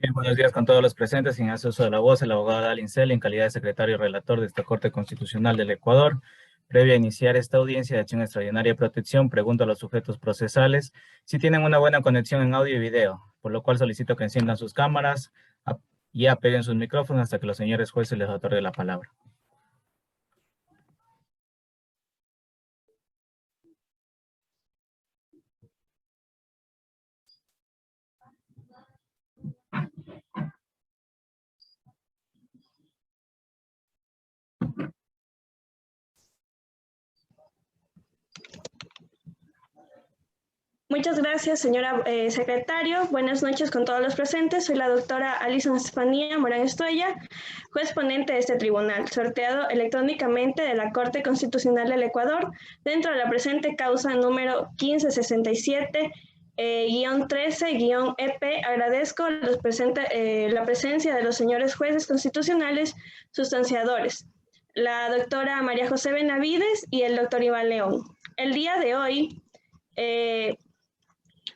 Bien, buenos días con todos los presentes. En hace uso de la voz, el abogado Dalin Celi, en calidad de secretario y relator de esta Corte Constitucional del Ecuador. Previo a iniciar esta audiencia de acción extraordinaria de protección, pregunto a los sujetos procesales si tienen una buena conexión en audio y video, por lo cual solicito que enciendan sus cámaras y apaguen sus micrófonos hasta que los señores jueces les otorguen la palabra. Muchas gracias, señora secretario. Buenas noches con todos los presentes. Soy la doctora Alison Estefanía Morán Estuella, juez ponente de este tribunal, sorteado electrónicamente de la Corte Constitucional del Ecuador, dentro de la presente causa número 1567-13-EP. Agradezco la presencia de los señores jueces constitucionales sustanciadores, la doctora María José Benavides y el doctor Iván León. El día de hoy,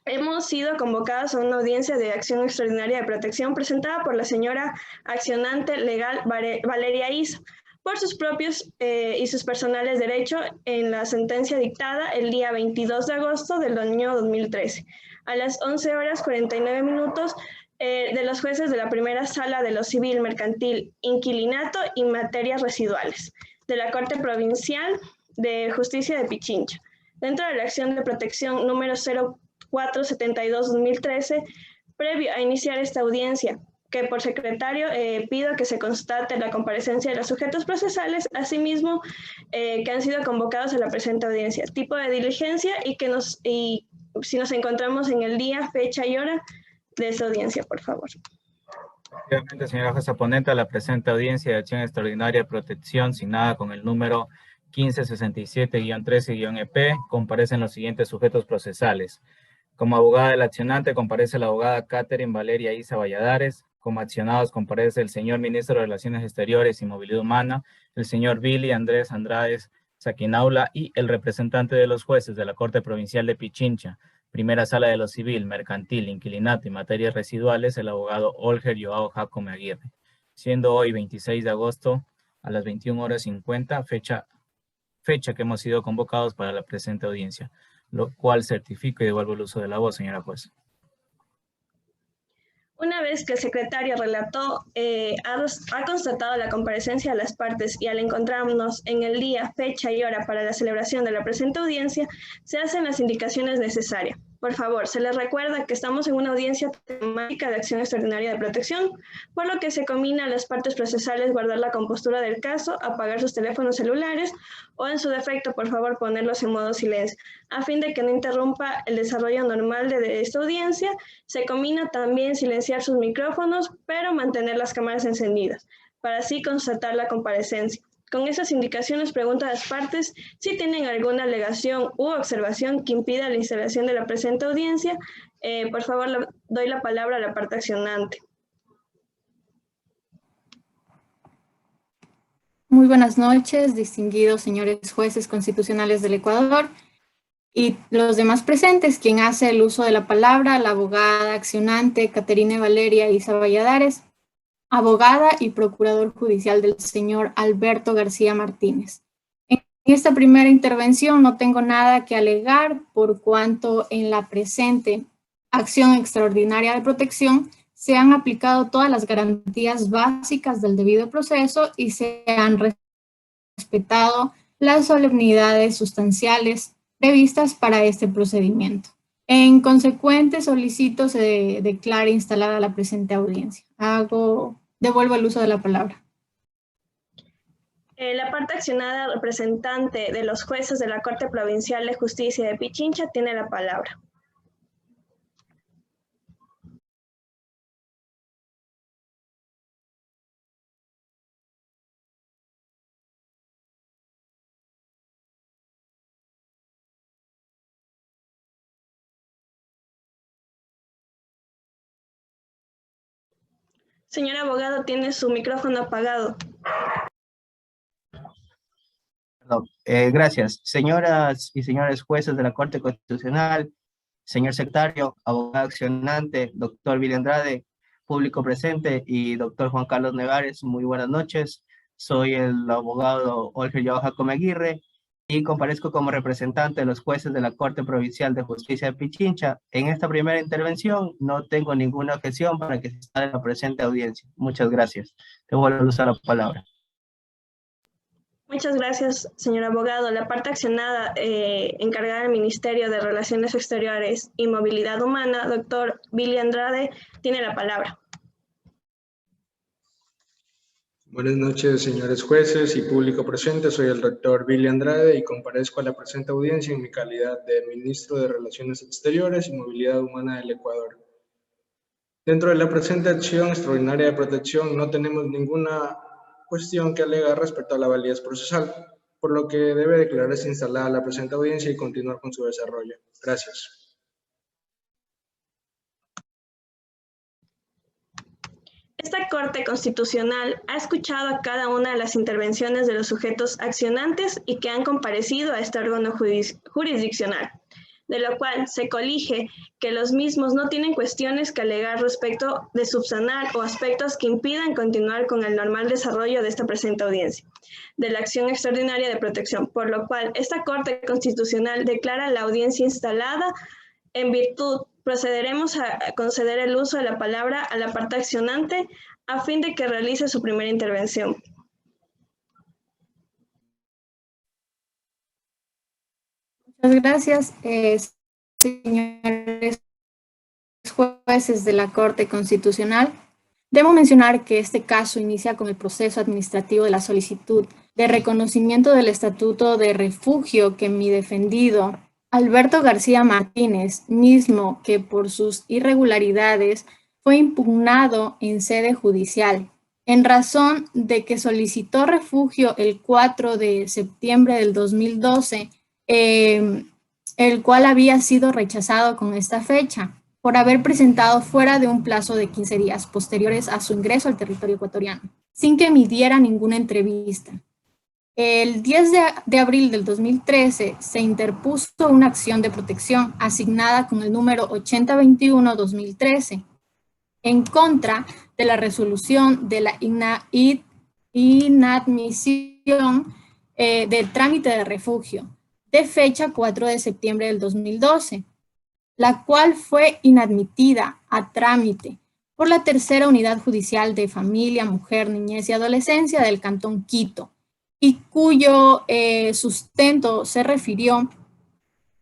hemos sido convocados a una audiencia de acción extraordinaria de protección presentada por la señora accionante legal Valeria Isa por sus propios y sus personales derechos en la sentencia dictada el día 22 de agosto del año 2013 a las 11 horas 49 minutos de los jueces de la primera sala de lo civil, mercantil, inquilinato y materias residuales de la Corte Provincial de Justicia de Pichincha, dentro de la acción de protección número 0472-2013, previo a iniciar esta audiencia, que por secretario pido que se constate la comparecencia de los sujetos procesales, asimismo que han sido convocados a la presente audiencia, tipo de diligencia y si nos encontramos en el día, fecha y hora de esta audiencia, por favor. Efectivamente, señora jueza ponente, a la presente audiencia de acción extraordinaria de protección, signada con el número 1567-13-EP, comparecen los siguientes sujetos procesales. Como abogada del accionante comparece la abogada Catherine Valeria Isa Valladares. Como accionados comparece el señor ministro de Relaciones Exteriores y Movilidad Humana, el señor Billy Andrés Andrade Saquinaula y el representante de los jueces de la Corte Provincial de Pichincha, primera sala de lo civil, mercantil, inquilinato y materias residuales, el abogado Olger Joao Jacome Aguirre. Siendo hoy 26 de agosto a las 21:50, fecha que hemos sido convocados para la presente audiencia, lo cual certifico y devuelvo el uso de la voz, señora juez. Una vez que el secretario relató, ha constatado la comparecencia de las partes y al encontrarnos en el día, fecha y hora para la celebración de la presente audiencia, se hacen las indicaciones necesarias. Por favor, se les recuerda que estamos en una audiencia temática de acción extraordinaria de protección, por lo que se combina a las partes procesales guardar la compostura del caso, apagar sus teléfonos celulares o en su defecto, por favor, ponerlos en modo silencio, a fin de que no interrumpa el desarrollo normal de esta audiencia. Se combina también silenciar sus micrófonos, pero mantener las cámaras encendidas, para así constatar la comparecencia. Con esas indicaciones pregunto a las partes si tienen alguna alegación u observación que impida la instalación de la presente audiencia. Por favor, doy la palabra a la parte accionante. Muy buenas noches, distinguidos señores jueces constitucionales del Ecuador y los demás presentes. Quien hace el uso de la palabra, la abogada accionante Catherine Valeria Isa Valladares, abogada y procurador judicial del señor Alberto García Martínez. En esta primera intervención no tengo nada que alegar por cuanto en la presente acción extraordinaria de protección se han aplicado todas las garantías básicas del debido proceso y se han respetado las solemnidades sustanciales previstas para este procedimiento. En consecuente, solicito se declare instalada la presente audiencia. Devuelvo el uso de la palabra. La parte accionada representante de los jueces de la Corte Provincial de Justicia de Pichincha tiene la palabra. Señor abogado, tiene su micrófono apagado. Perdón. Gracias. Señoras y señores jueces de la Corte Constitucional, señor secretario, abogado accionante, doctor Billy Andrade, público presente y doctor Juan Carlos Nevares, muy buenas noches. Soy el abogado Olger Joao Jacome Aguirre y comparezco como representante de los jueces de la Corte Provincial de Justicia de Pichincha. En esta primera intervención no tengo ninguna objeción para que se instale la presente audiencia. Muchas gracias. Te vuelvo a usar la palabra. Muchas gracias, señor abogado. La parte accionada encargada del Ministerio de Relaciones Exteriores y Movilidad Humana, doctor Billy Andrade, tiene la palabra. Buenas noches, señores jueces y público presente. Soy el doctor Billy Andrade y comparezco a la presente audiencia en mi calidad de Ministro de Relaciones Exteriores y Movilidad Humana del Ecuador. Dentro de la presente acción extraordinaria de protección no tenemos ninguna cuestión que alegar respecto a la validez procesal, por lo que debe declararse instalada la presente audiencia y continuar con su desarrollo. Gracias. Esta Corte Constitucional ha escuchado a cada una de las intervenciones de los sujetos accionantes y que han comparecido a este órgano jurisdiccional, de lo cual se colige que los mismos no tienen cuestiones que alegar respecto de subsanar o aspectos que impidan continuar con el normal desarrollo de esta presente audiencia, de la acción extraordinaria de protección, por lo cual esta Corte Constitucional declara la audiencia instalada. En virtud, procederemos a conceder el uso de la palabra a la parte accionante a fin de que realice su primera intervención. Muchas gracias, señores jueces de la Corte Constitucional. Debo mencionar que este caso inicia con el proceso administrativo de la solicitud de reconocimiento del Estatuto de Refugio que mi defendido, Alberto García Martínez, mismo que por sus irregularidades fue impugnado en sede judicial, en razón de que solicitó refugio el 4 de septiembre del 2012, el cual había sido rechazado con esta fecha, por haber presentado fuera de un plazo de 15 días posteriores a su ingreso al territorio ecuatoriano, sin que emitiera ninguna entrevista. El 10 de abril del 2013 se interpuso una acción de protección asignada con el número 8021-2013 en contra de la resolución de la inadmisión del trámite de refugio de fecha 4 de septiembre del 2012, la cual fue inadmitida a trámite por la Tercera Unidad Judicial de Familia, Mujer, Niñez y Adolescencia del Cantón Quito, y cuyo sustento se refirió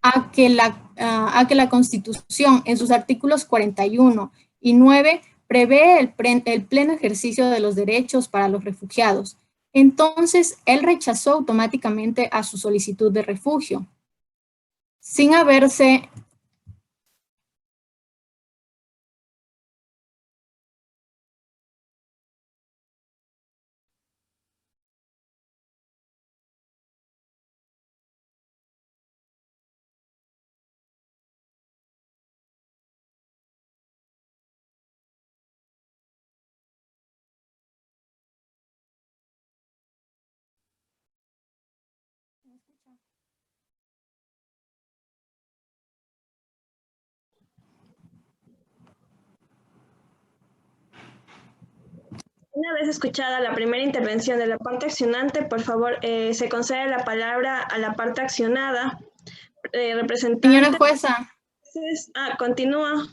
a que la Constitución en sus artículos 41 y 9 prevé el pleno ejercicio de los derechos para los refugiados. Entonces, él rechazó automáticamente a su solicitud de refugio, sin haberse Una vez escuchada la primera intervención de la parte accionante, por favor, se concede la palabra a la parte accionada. Representante. Señora jueza. Continúa.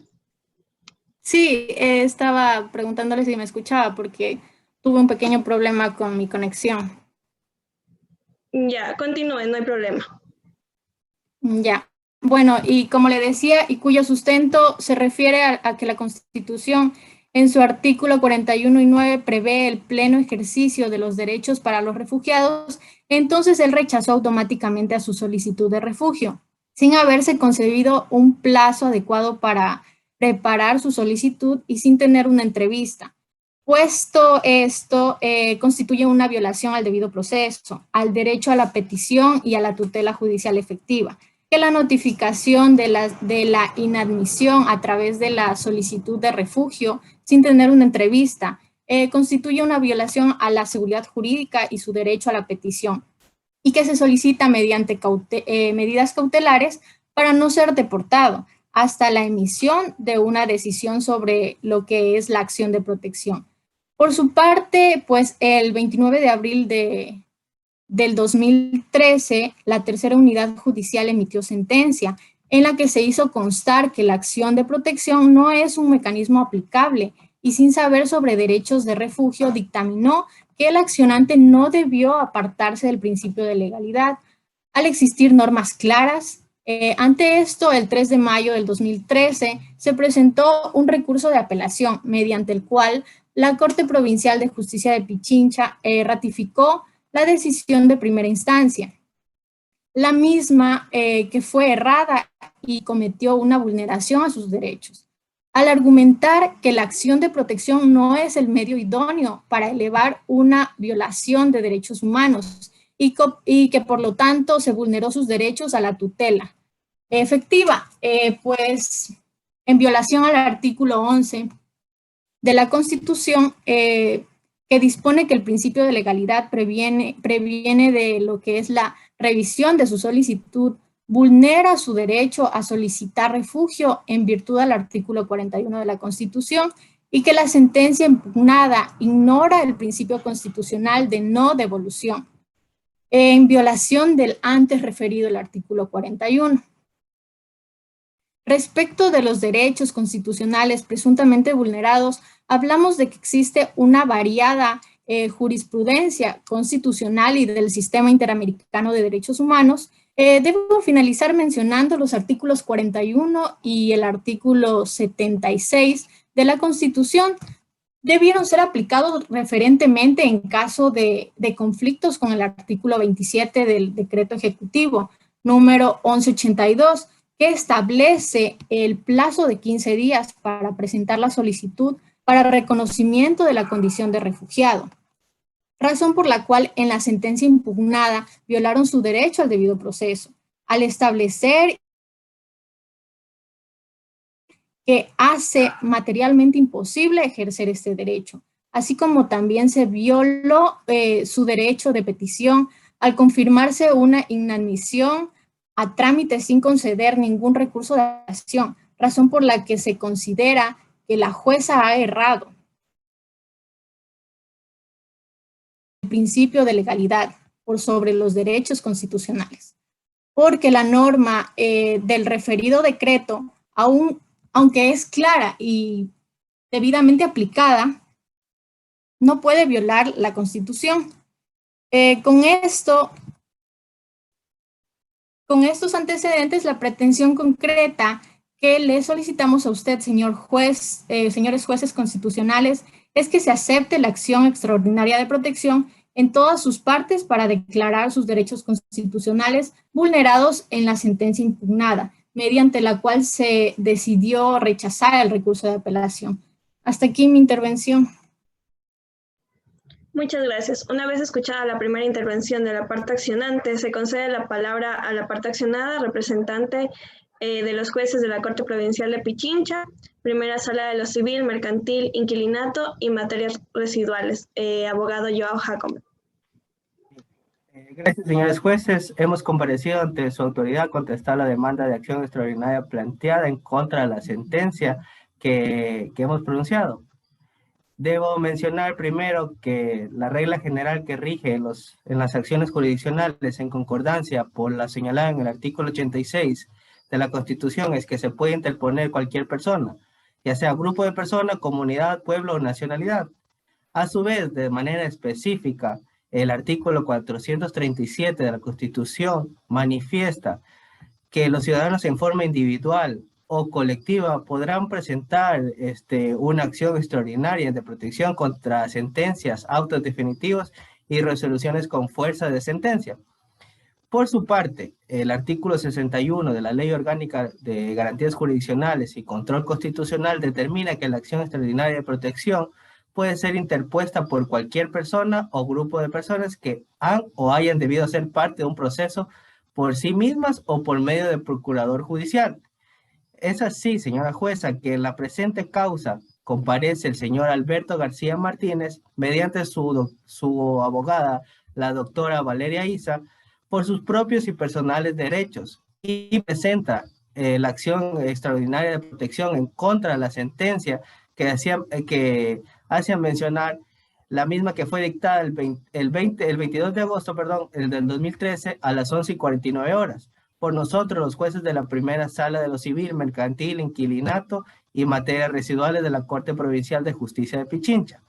Sí, estaba preguntándole si me escuchaba porque tuve un pequeño problema con mi conexión. Ya, continúe, no hay problema. Ya. Bueno, y como le decía, y cuyo sustento se refiere a que la Constitución en su artículo 41 y 9 prevé el pleno ejercicio de los derechos para los refugiados, entonces él rechazó automáticamente a su solicitud de refugio, sin haberse concebido un plazo adecuado para preparar su solicitud y sin tener una entrevista. Puesto esto, constituye una violación al debido proceso, al derecho a la petición y a la tutela judicial efectiva, que la notificación de la inadmisión a través de la solicitud de refugio sin tener una entrevista constituye una violación a la seguridad jurídica y su derecho a la petición, y que se solicita mediante medidas cautelares para no ser deportado, hasta la emisión de una decisión sobre lo que es la acción de protección. Por su parte, pues el 29 de abril del 2013, la tercera unidad judicial emitió sentencia en la que se hizo constar que la acción de protección no es un mecanismo aplicable y sin saber sobre derechos de refugio dictaminó que el accionante no debió apartarse del principio de legalidad al existir normas claras. Ante esto, el 3 de mayo del 2013 se presentó un recurso de apelación mediante el cual la Corte Provincial de Justicia de Pichincha ratificó la decisión de primera instancia, la misma que fue errada y cometió una vulneración a sus derechos, al argumentar que la acción de protección no es el medio idóneo para elevar una violación de derechos humanos y que por lo tanto se vulneró sus derechos a la tutela efectiva, pues en violación al artículo 11 de la Constitución, que dispone que el principio de legalidad previene de lo que es la revisión de su solicitud, vulnera su derecho a solicitar refugio en virtud del artículo 41 de la Constitución y que la sentencia impugnada ignora el principio constitucional de no devolución, en violación del antes referido el artículo 41. Respecto de los derechos constitucionales presuntamente vulnerados, hablamos de que existe una variada jurisprudencia constitucional y del Sistema Interamericano de Derechos Humanos. Debo finalizar mencionando los artículos 41 y el artículo 76 de la Constitución. Debieron ser aplicados referentemente en caso de conflictos con el artículo 27 del Decreto Ejecutivo número 1182, que establece el plazo de 15 días para presentar la solicitud para reconocimiento de la condición de refugiado, razón por la cual en la sentencia impugnada violaron su derecho al debido proceso, al establecer que hace materialmente imposible ejercer este derecho, así como también se violó su derecho de petición al confirmarse una inadmisión a trámite sin conceder ningún recurso de apelación, razón por la que se considera que la jueza ha errado el principio de legalidad por sobre los derechos constitucionales, porque la norma del referido decreto, aunque es clara y debidamente aplicada, no puede violar la Constitución. Con estos antecedentes, la pretensión concreta que le solicitamos a usted, señor juez, señores jueces constitucionales, es que se acepte la acción extraordinaria de protección en todas sus partes para declarar sus derechos constitucionales vulnerados en la sentencia impugnada, mediante la cual se decidió rechazar el recurso de apelación. Hasta aquí mi intervención. Muchas gracias. Una vez escuchada la primera intervención de la parte accionante, se concede la palabra a la parte accionada, representante de los jueces de la Corte Provincial de Pichincha, primera sala de lo civil, mercantil, inquilinato y materias residuales. Abogado Joao Jacome. Gracias, señores jueces. Hemos comparecido ante su autoridad a contestar la demanda de acción extraordinaria planteada en contra de la sentencia que hemos pronunciado. Debo mencionar primero que la regla general que rige en las acciones jurisdiccionales en concordancia por la señalada en el artículo 86 de la Constitución es que se puede interponer cualquier persona, ya sea grupo de personas, comunidad, pueblo o nacionalidad. A su vez, de manera específica, el artículo 437 de la Constitución manifiesta que los ciudadanos en forma individual o colectiva podrán presentar una acción extraordinaria de protección contra sentencias, autos definitivos y resoluciones con fuerza de sentencia. Por su parte, el artículo 61 de la Ley Orgánica de Garantías Jurisdiccionales y Control Constitucional determina que la acción extraordinaria de protección puede ser interpuesta por cualquier persona o grupo de personas que han o hayan debido ser parte de un proceso por sí mismas o por medio del procurador judicial. Es así, señora jueza, que en la presente causa comparece el señor Alberto García Martínez mediante su abogada, la doctora Valeria Isa, por sus propios y personales derechos y presenta la acción extraordinaria de protección en contra de la sentencia que hacían mencionar, la misma que fue dictada el 22 de agosto, del 2013 a las 11:49 horas, por nosotros, los jueces de la primera sala de lo civil, mercantil, inquilinato y materias residuales de la Corte Provincial de Justicia de Pichincha.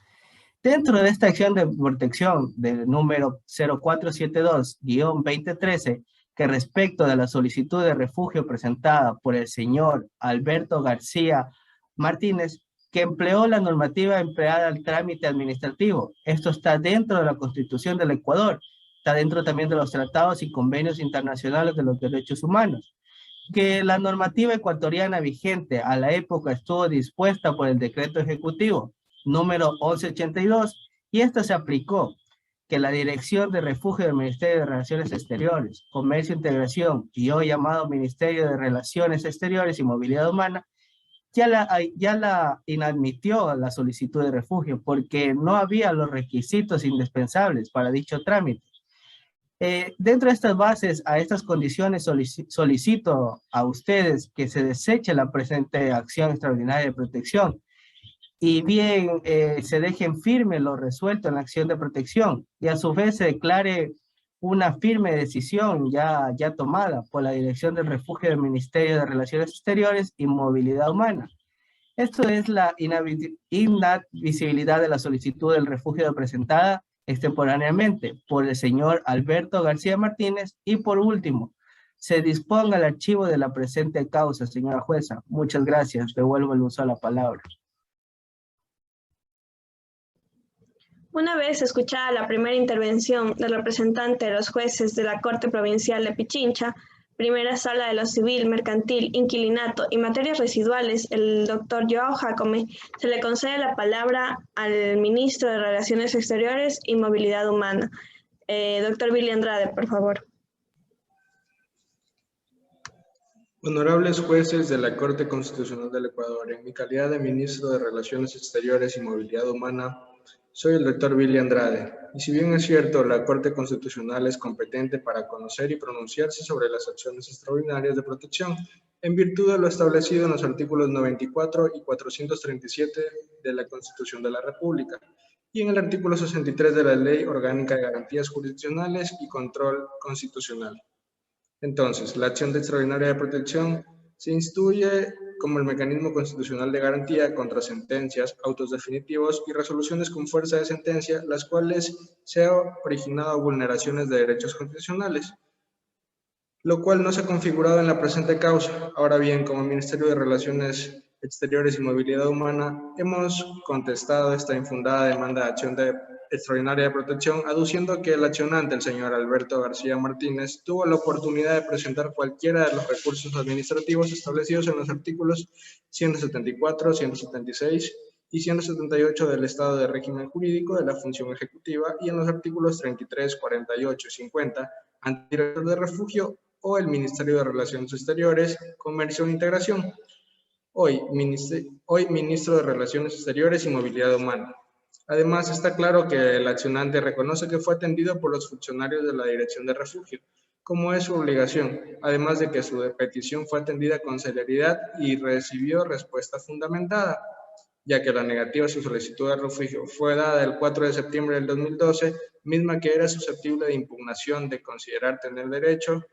Dentro de esta acción de protección del número 0472-2013, que respecto de la solicitud de refugio presentada por el señor Alberto García Martínez, que empleó la normativa empleada al trámite administrativo. Esto está dentro de la Constitución del Ecuador, está dentro también de los tratados y convenios internacionales de los derechos humanos. Que la normativa ecuatoriana vigente a la época estuvo dispuesta por el decreto ejecutivo número 1182 y esta se aplicó, que la Dirección de Refugio del Ministerio de Relaciones Exteriores, Comercio e Integración y hoy llamado Ministerio de Relaciones Exteriores y Movilidad Humana, ya la inadmitió la solicitud de refugio porque no había los requisitos indispensables para dicho trámite. Dentro de estas bases, a estas condiciones, solicito a ustedes que se deseche la presente acción extraordinaria de protección y bien se dejen firme lo resuelto en la acción de protección y a su vez se declare una firme decisión ya tomada por la Dirección del Refugio del Ministerio de Relaciones Exteriores y Movilidad Humana. Esto es la inadmisibilidad de la solicitud del refugio presentada extemporáneamente por el señor Alberto García Martínez y por último, se disponga el archivo de la presente causa, señora jueza. Muchas gracias. Devuelvo el uso a la palabra. Una vez escuchada la primera intervención del representante de los jueces de la Corte Provincial de Pichincha, primera sala de lo civil, mercantil, inquilinato y materias residuales, el doctor Joao Jacome, se le concede la palabra al ministro de Relaciones Exteriores y Movilidad Humana. Doctor Billy Andrade, por favor. Honorables jueces de la Corte Constitucional del Ecuador, en mi calidad de ministro de Relaciones Exteriores y Movilidad Humana, soy el doctor Billy Andrade, y si bien es cierto, la Corte Constitucional es competente para conocer y pronunciarse sobre las acciones extraordinarias de protección, en virtud de lo establecido en los artículos 94 y 437 de la Constitución de la República, y en el artículo 63 de la Ley Orgánica de Garantías Jurisdiccionales y Control Constitucional. Entonces, la acción de extraordinaria de protección se instituye como el mecanismo constitucional de garantía contra sentencias, autos definitivos y resoluciones con fuerza de sentencia, las cuales se han originado vulneraciones de derechos constitucionales, lo cual no se ha configurado en la presente causa. Ahora bien, como Ministerio de Relaciones Exteriores y Movilidad Humana, hemos contestado esta infundada demanda de acción extraordinaria de protección, aduciendo que el accionante, el señor Alberto García Martínez, tuvo la oportunidad de presentar cualquiera de los recursos administrativos establecidos en los artículos 174, 176 y 178 del Estado de Régimen Jurídico de la Función Ejecutiva y en los artículos 33, 48 y 50 ante el director de refugio o el Ministerio de Relaciones Exteriores, Comercio e Integración, hoy Ministro de Relaciones Exteriores y Movilidad Humana. Además, está claro que el accionante reconoce que fue atendido por los funcionarios de la Dirección de Refugio, como es su obligación, además de que su petición fue atendida con celeridad y recibió respuesta fundamentada, ya que la negativa a su solicitud de refugio fue dada el 4 de septiembre del 2012, misma que era susceptible de impugnación de considerar tener derecho,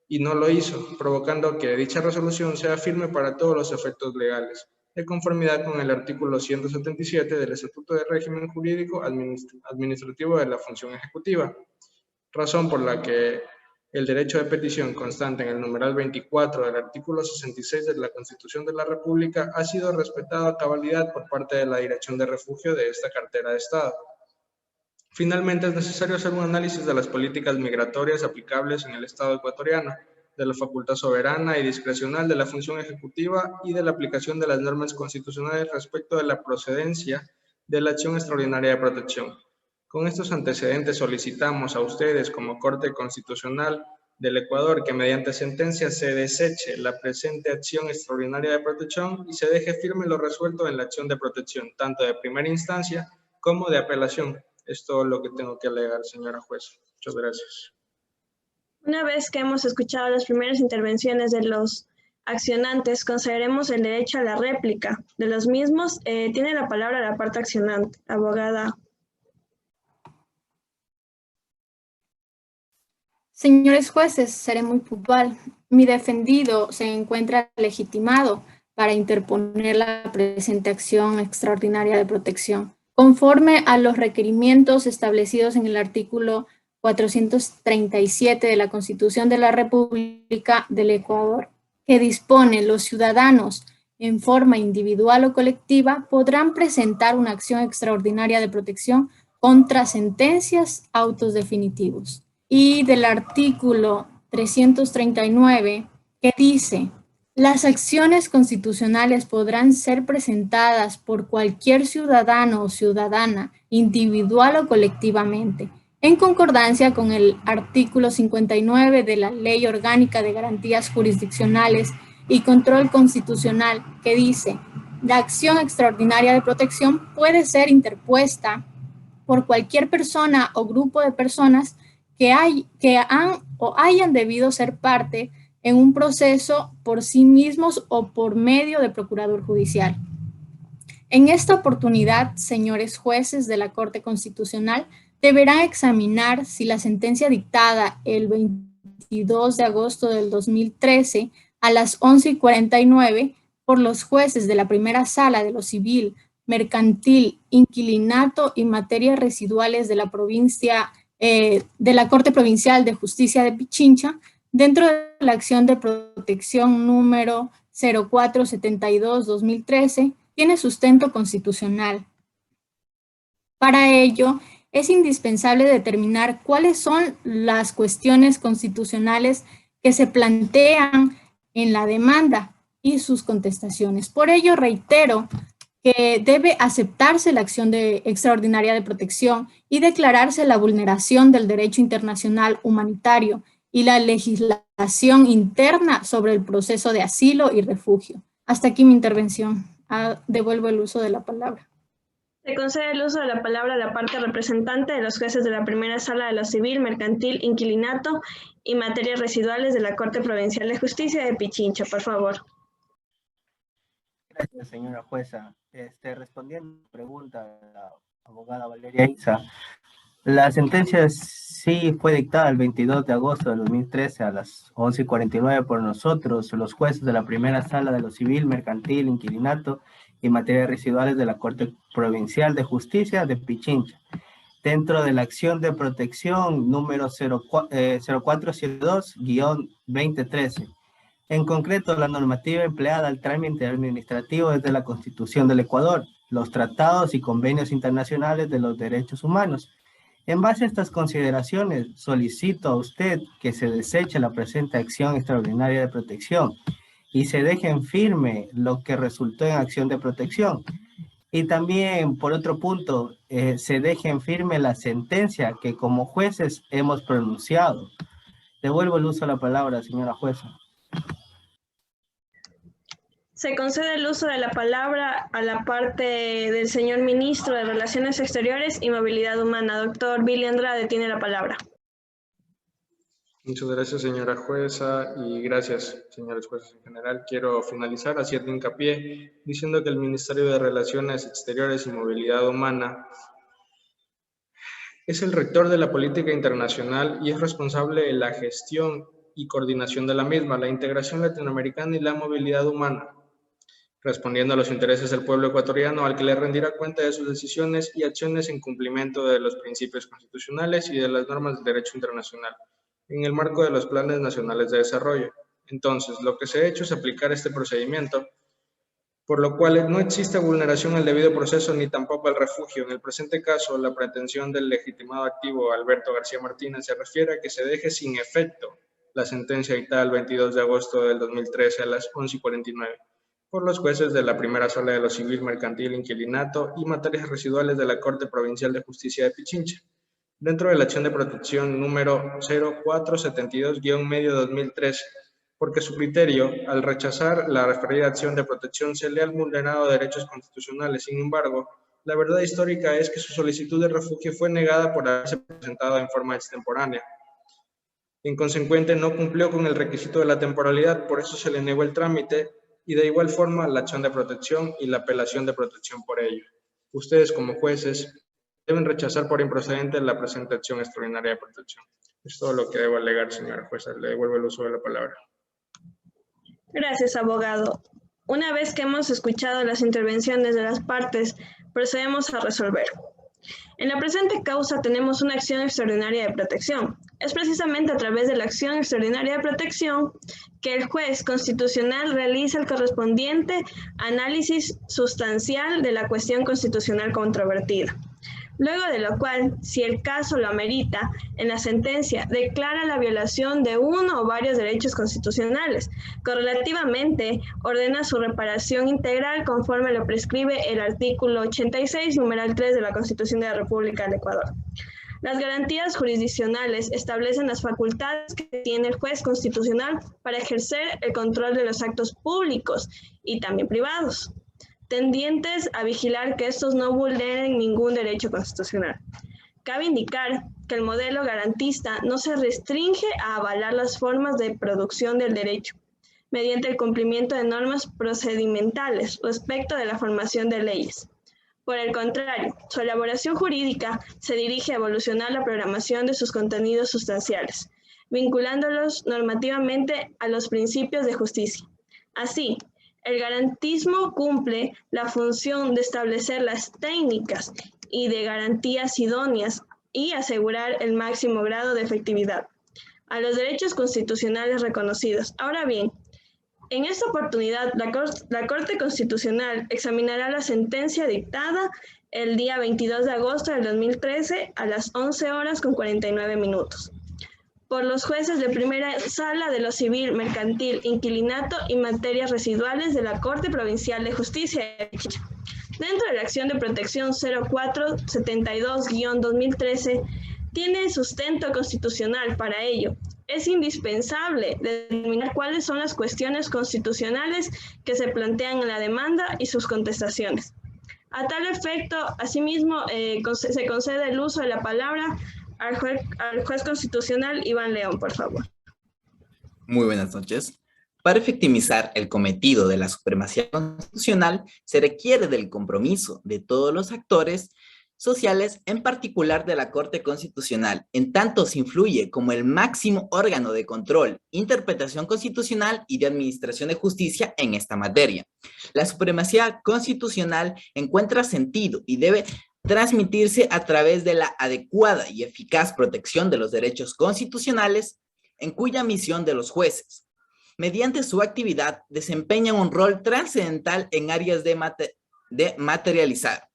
y no lo hizo, provocando que dicha resolución sea firme para todos los efectos legales, de conformidad con el artículo 177 del Estatuto de Régimen Jurídico Administrativo de la Función Ejecutiva, razón por la que el derecho de petición constante en el numeral 24 del artículo 66 de la Constitución de la República ha sido respetado a cabalidad por parte de la Dirección de Refugio de esta cartera de Estado. Finalmente, es necesario hacer un análisis de las políticas migratorias aplicables en el Estado ecuatoriano, de la facultad soberana y discrecional de la función ejecutiva y de la aplicación de las normas constitucionales respecto de la procedencia de la acción extraordinaria de protección. Con estos antecedentes solicitamos a ustedes como Corte Constitucional del Ecuador que mediante sentencia se deseche la presente acción extraordinaria de protección y se deje firme lo resuelto en la acción de protección, tanto de primera instancia como de apelación. Es todo lo que tengo que alegar, señora juez. Muchas gracias. Una vez que hemos escuchado las primeras intervenciones de los accionantes concederemos el derecho a la réplica. De los mismos, tiene la palabra la parte accionante, abogada. Señores jueces, seré muy puntual. Mi defendido se encuentra legitimado para interponer la presente acción extraordinaria de protección, conforme a los requerimientos establecidos en el artículo 437 de la Constitución de la República del Ecuador, que dispone: los ciudadanos, en forma individual o colectiva, podrán presentar una acción extraordinaria de protección contra sentencias, autos definitivos. Y del artículo 339, que dice: las acciones constitucionales podrán ser presentadas por cualquier ciudadano o ciudadana, individual o colectivamente, en concordancia con el artículo 59 de la Ley Orgánica de Garantías Jurisdiccionales y Control Constitucional, que dice: la acción extraordinaria de protección puede ser interpuesta por cualquier persona o grupo de personas que han o hayan debido ser parte en un proceso por sí mismos o por medio de procurador judicial. En esta oportunidad, señores jueces de la Corte Constitucional, deberán examinar si la sentencia dictada el 22 de agosto del 2013 a las 11:49 por los jueces de la primera sala de lo civil, mercantil, inquilinato y materias residuales de la provincia de la Corte Provincial de Justicia de Pichincha, dentro de la acción de protección número 0472-2013, tiene sustento constitucional. Para ello, es indispensable determinar cuáles son las cuestiones constitucionales que se plantean en la demanda y sus contestaciones. Por ello, reitero que debe aceptarse la acción extraordinaria de protección y declararse la vulneración del derecho internacional humanitario y la legislación interna sobre el proceso de asilo y refugio. Hasta aquí mi intervención. Devuelvo el uso de la palabra. Se concede el uso de la palabra a la parte representante de los jueces de la primera sala de lo civil, mercantil, inquilinato y materias residuales de la Corte Provincial de Justicia de Pichincha, por favor. Gracias, señora jueza. Respondiendo a la pregunta de la abogada Valeria Isa, la sentencia sí fue dictada el 22 de agosto de 2013 a las 11:49 por nosotros, los jueces de la primera sala de lo civil, mercantil, inquilinato y materias residuales de la Corte Provincial de Justicia de Pichincha, dentro de la acción de protección número 0472-2013. En concreto, la normativa empleada al trámite administrativo es de la Constitución del Ecuador, los tratados y convenios internacionales de los derechos humanos. En base a estas consideraciones, solicito a usted que se deseche la presente acción extraordinaria de protección y se deje en firme lo que resultó en acción de protección. Y también, por otro punto, se deje en firme la sentencia que como jueces hemos pronunciado. Devuelvo el uso de la palabra, señora jueza. Se concede el uso de la palabra a la parte del señor Ministro de Relaciones Exteriores y Movilidad Humana. Doctor Billy Andrade tiene la palabra. Muchas gracias, señora jueza, y gracias, señores jueces en general. Quiero finalizar haciendo hincapié diciendo que el Ministerio de Relaciones Exteriores y Movilidad Humana es el rector de la política internacional y es responsable de la gestión y coordinación de la misma, la integración latinoamericana y la movilidad humana, respondiendo a los intereses del pueblo ecuatoriano, al que le rendirá cuenta de sus decisiones y acciones en cumplimiento de los principios constitucionales y de las normas del derecho internacional, en el marco de los planes nacionales de desarrollo. Entonces, lo que se ha hecho es aplicar este procedimiento, por lo cual no existe vulneración al debido proceso ni tampoco al refugio. En el presente caso, la pretensión del legitimado activo Alberto García Martínez se refiere a que se deje sin efecto la sentencia dictada el 22 de agosto del 2013 a las 11:49 por los jueces de la primera sala de lo civil, mercantil, inquilinato y materias residuales de la Corte Provincial de Justicia de Pichincha, dentro de la acción de protección número 0472-2013, porque su criterio, al rechazar la referida acción de protección, se le han vulnerado derechos constitucionales. Sin embargo, la verdad histórica es que su solicitud de refugio fue negada por haberse presentado en forma extemporánea. En consecuente, no cumplió con el requisito de la temporalidad, por eso se le negó el trámite y de igual forma la acción de protección y la apelación de protección por ello. Ustedes como jueces deben rechazar por improcedente la presente acción extraordinaria de protección. Es todo lo que debo alegar, señora jueza. Le devuelvo el uso de la palabra. Gracias, abogado. Una vez que hemos escuchado las intervenciones de las partes, procedemos a resolver. En la presente causa tenemos una acción extraordinaria de protección. Es precisamente a través de la acción extraordinaria de protección que el juez constitucional realiza el correspondiente análisis sustancial de la cuestión constitucional controvertida. Luego de lo cual, si el caso lo amerita, en la sentencia declara la violación de uno o varios derechos constitucionales. Correlativamente, ordena su reparación integral conforme lo prescribe el artículo 86, numeral 3 de la Constitución de la República del Ecuador. Las garantías jurisdiccionales establecen las facultades que tiene el juez constitucional para ejercer el control de los actos públicos y también privados, tendientes a vigilar que estos no vulneren ningún derecho constitucional. Cabe indicar que el modelo garantista no se restringe a avalar las formas de producción del derecho, mediante el cumplimiento de normas procedimentales respecto de la formación de leyes. Por el contrario, su elaboración jurídica se dirige a evolucionar la programación de sus contenidos sustanciales, vinculándolos normativamente a los principios de justicia. Así, el garantismo cumple la función de establecer las técnicas y de garantías idóneas y asegurar el máximo grado de efectividad a los derechos constitucionales reconocidos. Ahora bien, en esta oportunidad, la Corte Constitucional examinará la sentencia dictada el día 22 de agosto del 2013 a las 11:49 por los jueces de primera sala de lo civil, mercantil, inquilinato y materias residuales de la Corte Provincial de Justicia de Pichincha. Dentro de la acción de protección 0472-2013, tiene sustento constitucional para ello. Es indispensable determinar cuáles son las cuestiones constitucionales que se plantean en la demanda y sus contestaciones. A tal efecto, asimismo, se concede el uso de la palabra al juez constitucional Iván León, por favor. Muy buenas noches. Para efectivizar el cometido de la supremacía constitucional, se requiere del compromiso de todos los actores sociales, en particular de la Corte Constitucional, en tanto se influye como el máximo órgano de control, interpretación constitucional y de administración de justicia en esta materia. La supremacía constitucional encuentra sentido y debe transmitirse a través de la adecuada y eficaz protección de los derechos constitucionales, en cuya misión de los jueces, mediante su actividad, desempeñan un rol trascendental en áreas de materializar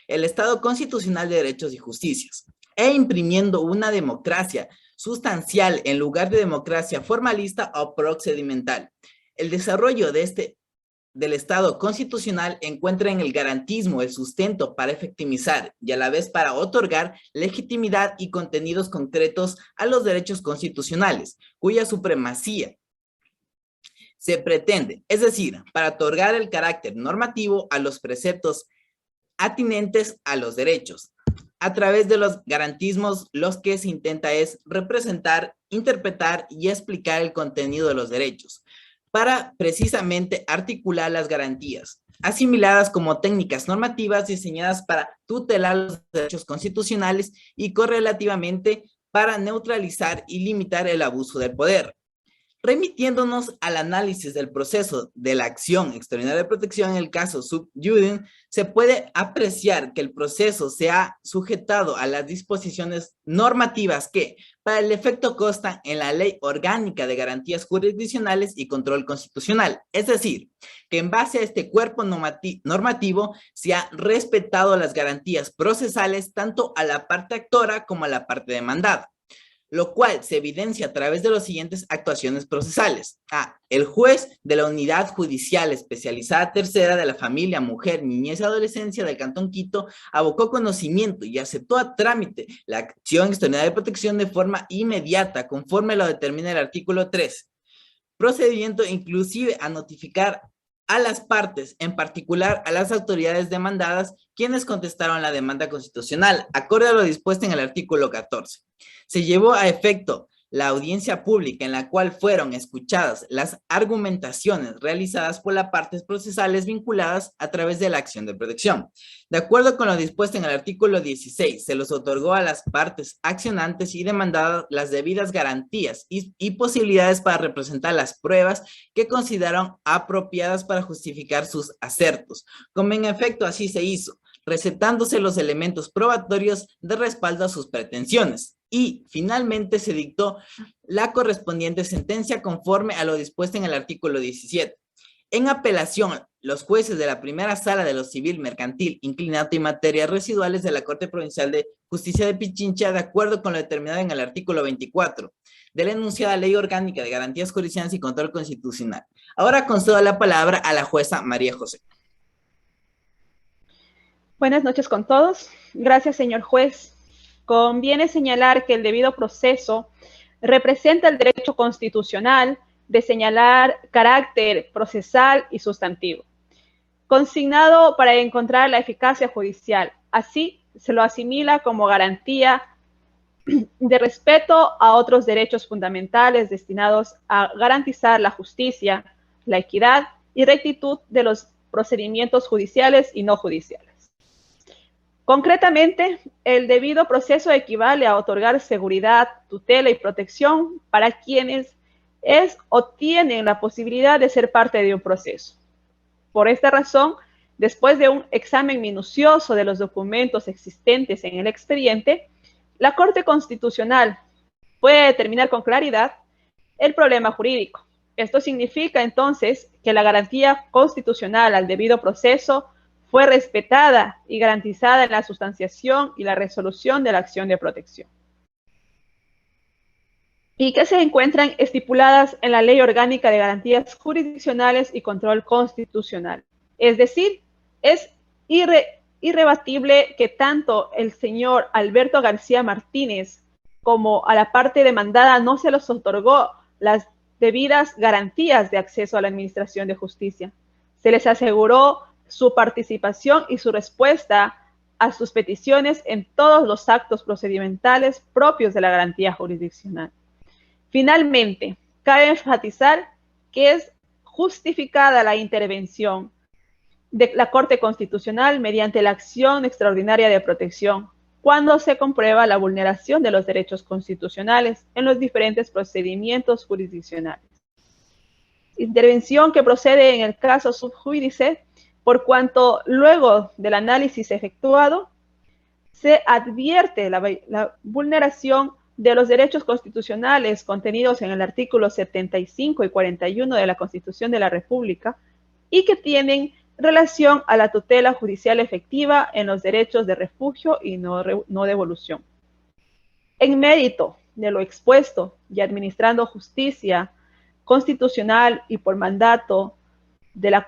el Estado constitucional de derechos y justicias, e imprimiendo una democracia sustancial en lugar de democracia formalista o procedimental. El desarrollo del Estado constitucional encuentra en el garantismo el sustento para efectivizar y a la vez para otorgar legitimidad y contenidos concretos a los derechos constitucionales, cuya supremacía se pretende, es decir, para otorgar el carácter normativo a los preceptos atinentes a los derechos. A través de los garantismos, lo que se intenta es representar, interpretar y explicar el contenido de los derechos, para precisamente articular las garantías, asimiladas como técnicas normativas diseñadas para tutelar los derechos constitucionales y correlativamente para neutralizar y limitar el abuso del poder. Remitiéndonos al análisis del proceso de la acción extraordinaria de protección en el caso sub iudice, se puede apreciar que el proceso se ha sujetado a las disposiciones normativas que, para el efecto, constan en la Ley Orgánica de Garantías Jurisdiccionales y Control Constitucional. Es decir, que en base a este cuerpo normativo se ha respetado las garantías procesales tanto a la parte actora como a la parte demandada, lo cual se evidencia a través de las siguientes actuaciones procesales. A. El juez de la Unidad Judicial Especializada Tercera de la Familia, Mujer, Niñez y Adolescencia del Cantón Quito abocó conocimiento y aceptó a trámite la acción extraordinaria de protección de forma inmediata, conforme lo determina el artículo 3. Procedimiento inclusive a notificar a las partes, en particular a las autoridades demandadas, quienes contestaron la demanda constitucional, acorde a lo dispuesto en el artículo 14. Se llevó a efecto la audiencia pública en la cual fueron escuchadas las argumentaciones realizadas por las partes procesales vinculadas a través de la acción de protección. De acuerdo con lo dispuesto en el artículo 16, se les otorgó a las partes accionantes y demandadas las debidas garantías y posibilidades para representar las pruebas que consideraron apropiadas para justificar sus asertos, como en efecto así se hizo, recetándose los elementos probatorios de respaldo a sus pretensiones. Y finalmente se dictó la correspondiente sentencia conforme a lo dispuesto en el artículo 17. En apelación, los jueces de la primera sala de lo civil, mercantil, inclinato y materias residuales de la Corte Provincial de Justicia de Pichincha, de acuerdo con lo determinado en el artículo 24 de la enunciada Ley Orgánica de Garantías Jurisdiccionales y Control Constitucional. Ahora concedo la palabra a la jueza María José. Buenas noches con todos. Gracias, señor juez. Conviene señalar que el debido proceso representa el derecho constitucional de señalar carácter procesal y sustantivo, consignado para encontrar la eficacia judicial. Así, se lo asimila como garantía de respeto a otros derechos fundamentales destinados a garantizar la justicia, la equidad y rectitud de los procedimientos judiciales y no judiciales. Concretamente, el debido proceso equivale a otorgar seguridad, tutela y protección para quienes es o tienen la posibilidad de ser parte de un proceso. Por esta razón, después de un examen minucioso de los documentos existentes en el expediente, la Corte Constitucional puede determinar con claridad el problema jurídico. Esto significa entonces que la garantía constitucional al debido proceso fue respetada y garantizada en la sustanciación y la resolución de la acción de protección, y que se encuentran estipuladas en la Ley Orgánica de Garantías Jurisdiccionales y Control Constitucional. Es decir, es irrebatible que tanto el señor Alberto García Martínez como a la parte demandada no se les otorgó las debidas garantías de acceso a la administración de justicia. Se les aseguró su participación y su respuesta a sus peticiones en todos los actos procedimentales propios de la garantía jurisdiccional. Finalmente, cabe enfatizar que es justificada la intervención de la Corte Constitucional mediante la acción extraordinaria de protección cuando se comprueba la vulneración de los derechos constitucionales en los diferentes procedimientos jurisdiccionales. Intervención que procede en el caso sub judice, por cuanto luego del análisis efectuado se advierte la vulneración de los derechos constitucionales contenidos en el artículo 75 y 41 de la Constitución de la República y que tienen relación a la tutela judicial efectiva en los derechos de refugio y no devolución. En mérito de lo expuesto y administrando justicia constitucional y por mandato de la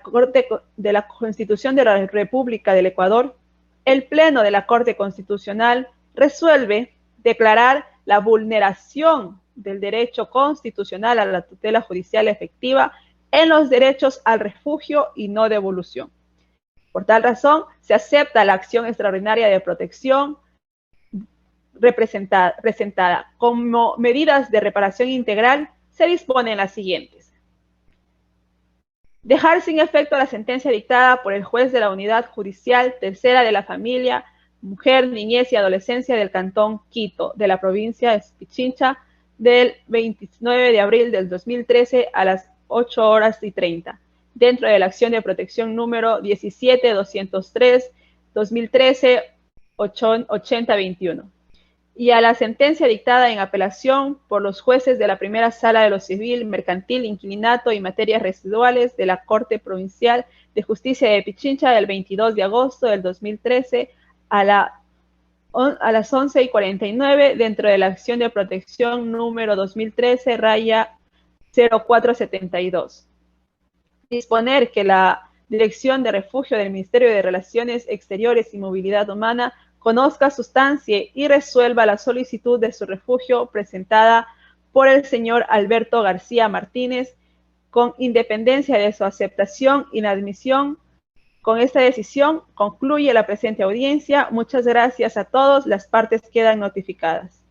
Constitución de la República del Ecuador, el Pleno de la Corte Constitucional resuelve declarar la vulneración del derecho constitucional a la tutela judicial efectiva en los derechos al refugio y no devolución. Por tal razón, se acepta la acción extraordinaria de protección presentada. Como medidas de reparación integral, se disponen las siguientes. Dejar sin efecto la sentencia dictada por el juez de la Unidad Judicial Tercera de la Familia, Mujer, Niñez y Adolescencia del Cantón Quito, de la provincia de Pichincha, del 29 de abril del 2013 a las 8:30, dentro de la acción de protección número 17-203-2013-8021. Y a la sentencia dictada en apelación por los jueces de la primera sala de lo civil, mercantil, inquilinato y materias residuales de la Corte Provincial de Justicia de Pichincha del 22 de agosto del 2013 a las 11:49 dentro de la acción de protección número 2013-0472. Disponer que la Dirección de Refugio del Ministerio de Relaciones Exteriores y Movilidad Humana conozca, sustancie y resuelva la solicitud de su refugio presentada por el señor Alberto García Martínez, con independencia de su aceptación y inadmisión. Con esta decisión concluye la presente audiencia. Muchas gracias a todos. Las partes quedan notificadas.